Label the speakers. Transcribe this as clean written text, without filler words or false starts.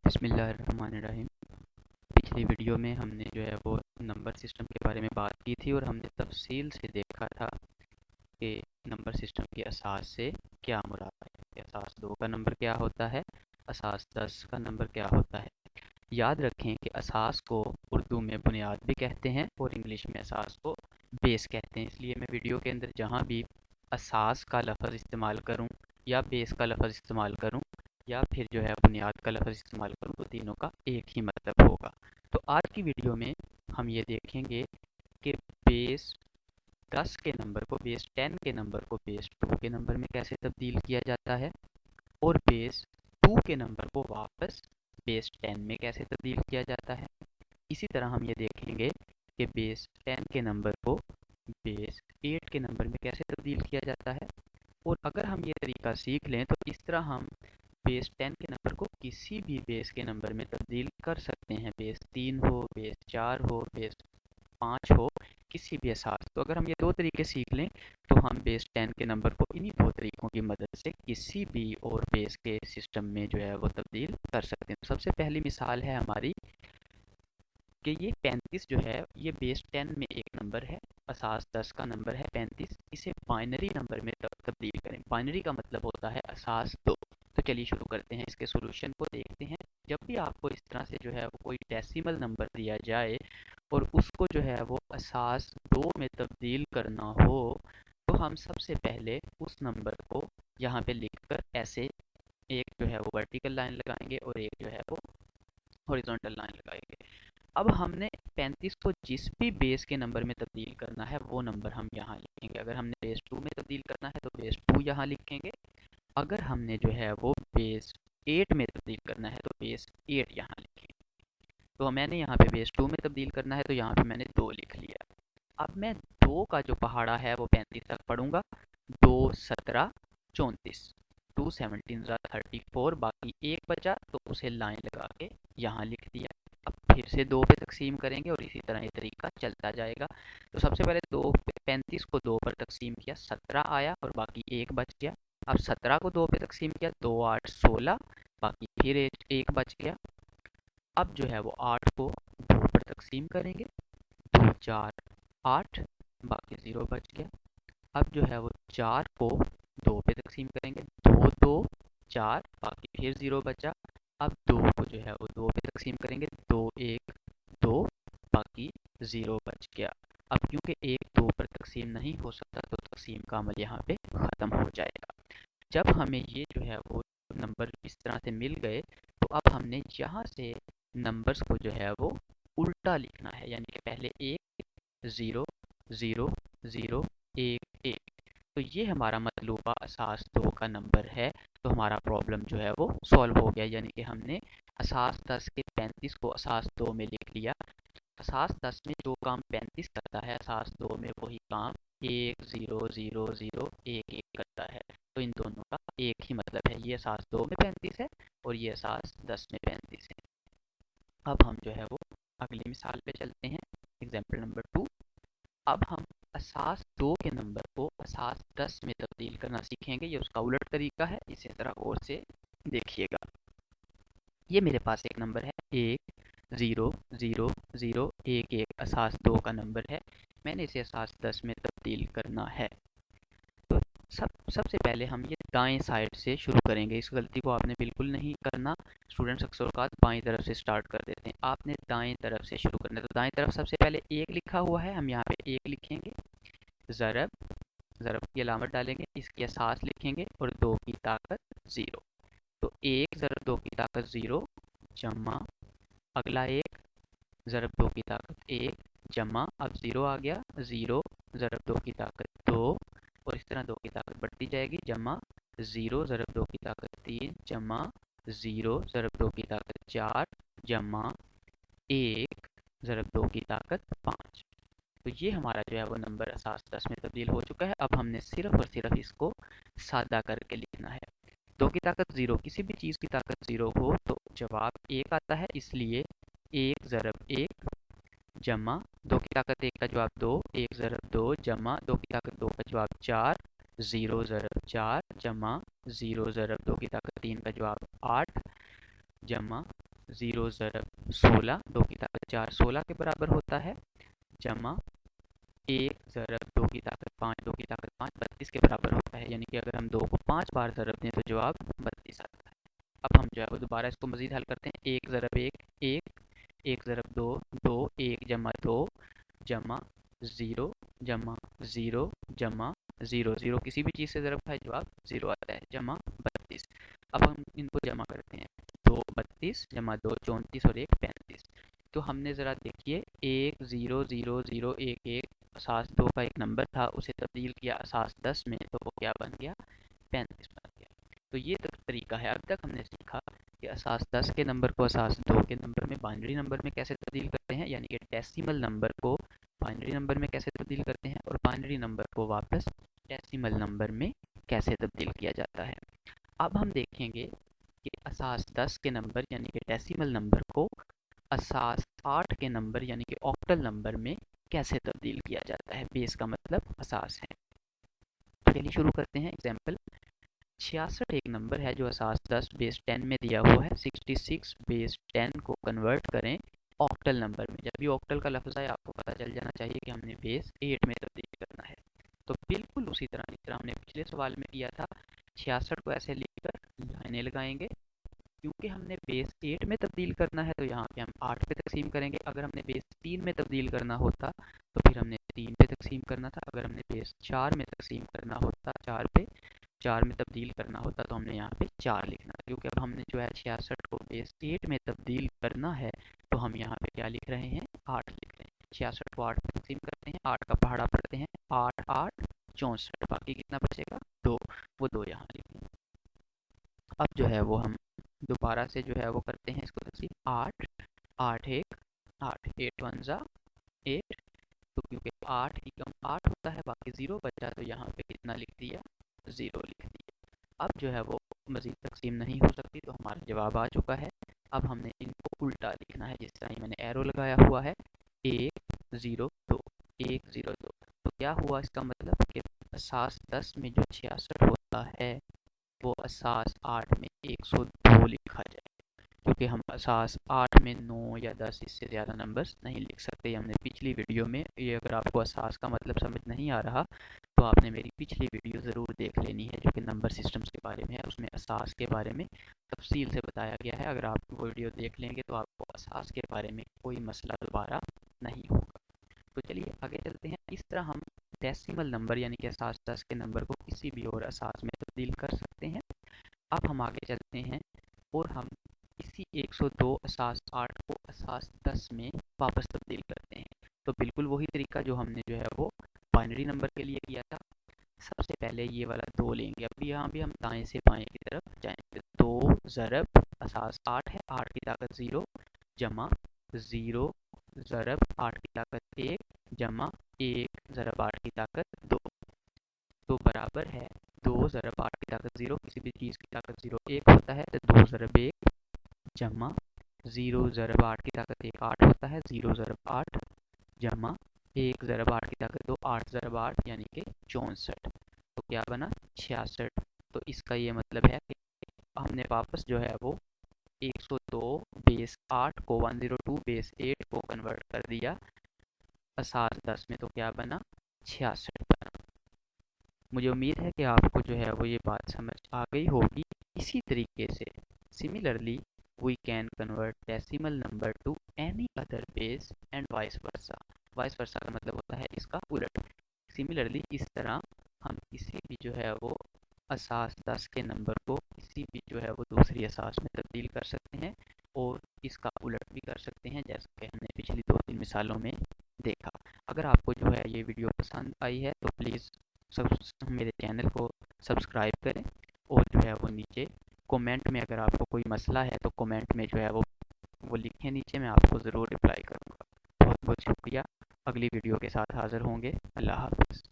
Speaker 1: बिस्मिल्लाहिर्रहमानिर्रहीम। पिछली वीडियो में हमने जो है वो नंबर सिस्टम के बारे में बात की थी और हमने तफसील से देखा था कि नंबर सिस्टम की असास से क्या मुराद है कि असास 2 का नंबर क्या होता है, असास 10 का नंबर क्या होता है। याद रखें कि असास को उर्दू में बुनियाद भी कहते हैं और इंग्लिश में असास को बेस कहते हैं। इसलिए मैं वीडियो के अंदर जहाँ भी असास का लफ्ज़ इस्तेमाल करूँ या बेस का लफ्ज़ इस्तेमाल करूँ या फिर जो है बुनियाद का लफ्ज़ इस्तेमाल करूँ तो तीनों का एक ही मतलब होगा। तो आज की वीडियो में हम ये देखेंगे कि बेस 10 के नंबर को, बेस 10 के नंबर को बेस 2 के नंबर में कैसे तब्दील किया जाता है और बेस 2 के नंबर को वापस बेस 10 में कैसे तब्दील किया जाता है। इसी तरह हम ये देखेंगे कि बेस 10 के नंबर को बेस 8 के नंबर में कैसे तब्दील किया जाता है। और अगर हम ये तरीका सीख लें तो इस तरह हम बेस 10 के नंबर को किसी भी बेस के नंबर में तब्दील कर सकते हैं। बेस 3 हो, बेस 4 हो, बेस 5 हो, किसी भी असास। तो अगर हम ये दो तरीके सीख लें तो हम बेस 10 के नंबर को इन्हीं दो तरीकों की मदद से किसी भी और बेस के सिस्टम में जो है वो तब्दील कर सकते हैं। तो सबसे पहली मिसाल है हमारी कि ये 35 जो है ये बेस 10 में एक नंबर है, असास 10 का नंबर है 35। इसे बाइनरी नंबर में तब्दील करें। बाइनरी का मतलब होता है असास 2। तो चलिए शुरू करते हैं, इसके सॉल्यूशन को देखते हैं। जब भी आपको इस तरह से जो है वो कोई डेसिमल नंबर दिया जाए और उसको जो है वो असास 2 में तब्दील करना हो तो हम सबसे पहले उस नंबर को यहाँ पे लिखकर ऐसे एक जो है वो वर्टिकल लाइन लगाएंगे और एक जो है वो हॉरिजॉन्टल लाइन लगाएंगे। अब हमने 35 को जिस भी बेस के नंबर में तब्दील करना है वो नंबर हम यहाँ लिखेंगे। अगर हमने बेस 2 में तब्दील करना है तो बेस 2 यहाँ लिखेंगे। अगर हमने जो है वो बेस 8 में तब्दील करना है तो बेस 8 यहाँ लिखेंगे। तो मैंने यहाँ पे बेस 2 में तब्दील करना है तो यहाँ पे मैंने 2 लिख लिया। अब मैं 2 का जो पहाड़ा है वो 35 तक पढ़ूंगा। 2 17 34, 2 17 34, बाकी एक बचा तो उसे लाइन लगा के यहाँ लिख दिया। अब फिर से 2 पे तकसीम करेंगे और इसी तरह ये तरीका चलता जाएगा। तो सबसे पहले 35 को 2 पर तकसीम किया, 17 आया और बाकी एक बच गया। अब 17 को 2 पे तकसीम किया, 2 8 16, बाकी फिर एक बच गया। अब जो है वो 8 को 2 पर तकसीम करेंगे, 2 4 8, बाकी 0 बच गया। अब जो है वो 4 को 2 पे तकसीम करेंगे, 2 2 4, बाकी फिर 0 बचा। अब 2 को जो है वो 2 पे तकसीम करेंगे, 2 1 2, बाकी 0 बच गया। अब क्योंकि 1 2 पर तकसीम नहीं हो सकता तो तकसीम का अमल यहाँ पे ख़त्म हो जाएगा। जब हमें ये जो है वो नंबर इस तरह से मिल गए तो अब हमने यहाँ से नंबर्स को जो है वो उल्टा लिखना है, यानी कि पहले 1 0 0 0 1 1। तो ये हमारा मतलूबा असास 2 का नंबर है। तो हमारा प्रॉब्लम जो है वो सॉल्व हो गया, यानी कि हमने असास 10 के 35 को असास 2 में लिख लिया। असास 10 में जो काम 35 करता है असास 2 में वही काम 1 0 0 0 1 1 करता है। तो इन दोनों का एक ही मतलब है, ये असास 2 में 35 है और ये असास 10 में 35 है। अब हम जो है वो अगली मिसाल पे चलते हैं, एग्जाम्पल नंबर 2। अब हम असास 2 के नंबर को असास 10 में तब्दील करना सीखेंगे। ये उसका उलट तरीका है, इसे ज़रा गौर से देखिएगा। ये मेरे पास एक नंबर है 1 0 0 0 1 1, असास 2 का नंबर है। मैंने इसे असास 10 में तब्दील करना है। तो सबसे पहले हम ये दाएं साइड से शुरू करेंगे। इस गलती को आपने बिल्कुल नहीं करना। स्टूडेंट्स अक्सर औक़ात बाएं तरफ से स्टार्ट कर देते हैं, आपने दाएं तरफ से शुरू करना है। तो दाएं तरफ सबसे पहले 1 लिखा हुआ है, हम यहाँ पे 1 लिखेंगे। ज़रब, ज़रब की अलामत डालेंगे, इसकी असास लिखेंगे और 2 की ताकत 0। तो 1 ज़रब 2 की ताकत 0 जमा, अगला 1 ज़रब 2 की ताकत 1 जमा, अब 0 आ गया, 0 ज़रब 2 की ताकत 2 और इस तरह 2 की ताकत बढ़ती जाएगी, जमा 0 ज़रब 2 की ताकत 3 जमा 0 ज़रब 2 की ताकत 4 जमा 1 ज़रब 2 की ताकत 5। तो ये हमारा जो है वो नंबर असास 10 में तब्दील हो चुका है। अब हमने सिर्फ और सिर्फ इसको सादा करके लिखना है। 2 की ताकत 0, किसी भी चीज़ की ताकत 0 हो तो जवाब 1 आता है, इसलिए 1 ज़रब 1 जमा 2 की ताकत 1 का जवाब 2, 1 ज़रब 2 जमा 2 की ताकत 2 का जवाब 4, 0 ज़रब 4 जमा 0 ज़रब 2 की ताकत 3 का जवाब 8 जमा 0 ज़रब 16, 2 की ताकत 4, 16 के बराबर होता है, जमा 1 ज़रब 2 की ताकत 5, 2 की ताकत 5, 32 के बराबर होता है। यानी कि अगर हम 2 को 5 बार ज़रब दें तो जवाब 32 आता है। अब हम जो है वो दोबारा इसको मज़ीद हल करते हैं। 1 ज़रब 1 1, 1 ज़रब 2 2, 1 जमा 2 जमा 0 जमा 0 जमा 0, 0 किसी भी चीज़ से ज़रब खाए जवाब 0 आता है, जमा 32। अब हम इनको जमा करते हैं। 2 32 जमा 2 34 और 1 35। तो हमने ज़रा देखिए 1 0 0 0 1 1 असास 2 का एक नंबर था, उसे तब्दील किया असास 10 में, तो वो क्या बन गया? 35 बन गया। तो ये तरीका है। अब तक हमने सीखा कि असास 10 के नंबर को असास 2 के नंबर में, बाइनरी नंबर में कैसे तब्दील करते हैं, यानी कि डेसिमल नंबर को बाइनरी नंबर में कैसे तब्दील करते हैं, और बाइनरी नंबर को वापस डेसिमल नंबर में कैसे तब्दील किया जाता है। अब हम देखेंगे कि असास 10 के नंबर यानी कि डेसिमल नंबर को असास 8 के नंबर यानी कि ऑक्टल नंबर में कैसे तब्दील किया जाता है। बेस का मतलब असास है। चलिए शुरू करते हैं। एग्जाम्पल 66 एक नंबर है जो असास 10 बेस 10 में दिया हुआ है। 66 बेस 10 को कन्वर्ट करें ऑक्टल नंबर में। जब भी ऑक्टल का लफ्ज़ आए आपको पता चल जाना चाहिए कि हमने बेस 8 में तब्दील करना है। तो बिल्कुल उसी तरह जिस तरह हमने पिछले सवाल में किया था, 66 को ऐसे लिखकर लाइनें लगाएंगे। क्योंकि हमने बेस 8 में तब्दील करना है तो यहाँ पे हम 8 पे तकसीम करेंगे। अगर हमने बेस 3 में तब्दील करना होता तो फिर हमने 3 पे तकसीम करना था। अगर हमने बेस 4 में तकसीम करना होता, 4 में तब्दील करना होता तो हमने यहाँ पे 4 लिखना था। क्योंकि अब हमने जो है 66 को बेस 8 में तब्दील करना है तो हम यहाँ पे क्या लिख रहे हैं? 8 लिख रहे हैं। 66 को 8 पे तकसीम करते हैं, 8 का पहाड़ा पढ़ते हैं, 8 8 64, बाकी कितना बचेगा? 2, वो 2 यहाँ लिखेंगे। अब जो है वो हम दोबारा से जो है वो करते हैं इसको तकसीम। 8 8 1 8, 8 1 जा 8, तो क्योंकि 8 एकम 8 होता है, बाकी 0 बचा तो यहाँ पे कितना लिख दिया? 0 लिख दिया। अब जो है वो मज़ीद तकसीम नहीं हो सकती तो हमारा जवाब आ चुका है। अब हमने इनको उल्टा लिखना है, जिस तरह मैंने एरो लगाया हुआ है। 1 0 2 1 0 2, तो क्या हुआ इसका मतलब कि असास 10 में जो 66 होता है वो असास 8 में 102 लिखा जाए। क्योंकि हम असास 8 में 9 या 10 इससे ज़्यादा नंबर्स नहीं लिख सकते। हमने पिछली वीडियो में, ये अगर आपको असास का मतलब समझ नहीं आ रहा तो आपने मेरी पिछली वीडियो ज़रूर देख लेनी है जो कि नंबर सिस्टम्स के बारे में है। उसमें असास के बारे में तफसील से बताया गया है। अगर आप वो वीडियो देख लेंगे तो आपको असास के बारे में कोई मसला दोबारा नहीं होगा। तो चलिए आगे चलते हैं। इस तरह हम डेसिमल नंबर यानी कि असास 10 के नंबर को किसी भी और असास में तब्दील कर सकते हैं। अब हम आगे चलते हैं और हम इसी 102 असास 8 को असास 10 में वापस तब्दील करते हैं। तो बिल्कुल वही तरीका जो हमने जो है वो बाइनरी नंबर के लिए किया था। सबसे पहले ये वाला 2 लेंगे। अभी यहाँ भी हम दाएं से बाएं की तरफ जाएंगे। 2 ज़रब असास 8 है, 8 की ताकत 0 जमा 0 ज़रब 8 की ताकत 1 जमा 1 ज़रब 8 की ताकत 2, तो बराबर है 2 ज़रब 8 की ताकत 0। किसी भी चीज़ की ताकत 0 1 होता है तो 2 ज़रब 1 जमा 0 ज़रब 8 की ताकत 1 8 होता है, 0 ज़रब 8 जमा 1 ज़रब 8 की ताकत 2 8 ज़रब 8 यानी कि 64। तो क्या बना? 66। तो इसका ये मतलब है कि हमने वापस जो है वो 102 बेस 8 को 102 बेस 8 को कन्वर्ट कर दिया असास 10 में, तो क्या बना? 66 बना। मुझे उम्मीद है कि आपको जो है वो ये बात समझ आ गई होगी। इसी तरीके से similarly we can convert decimal number to any other base and vice versa. Vice versa का मतलब होता है इसका उलट। सिमिलरली इस तरह हम किसी भी जो है वो असास 10 के नंबर को किसी भी जो है वो दूसरी असास में तब्दील कर सकते हैं और इसका उलट भी कर सकते हैं, जैसा कि हमने पिछली 2-3 मिसालों में देखा। अगर आपको जो है ये वीडियो पसंद आई है तो प्लीज़ मेरे चैनल को सब्सक्राइब करें और जो है वो नीचे कमेंट में अगर आपको कोई मसला है तो कमेंट में जो है वो लिखें नीचे, मैं आपको ज़रूर रिप्लाई करूँगा। बहुत बहुत शुक्रिया। अगली वीडियो के साथ हाज़िर होंगे। अल्लाह हाफ़िज़।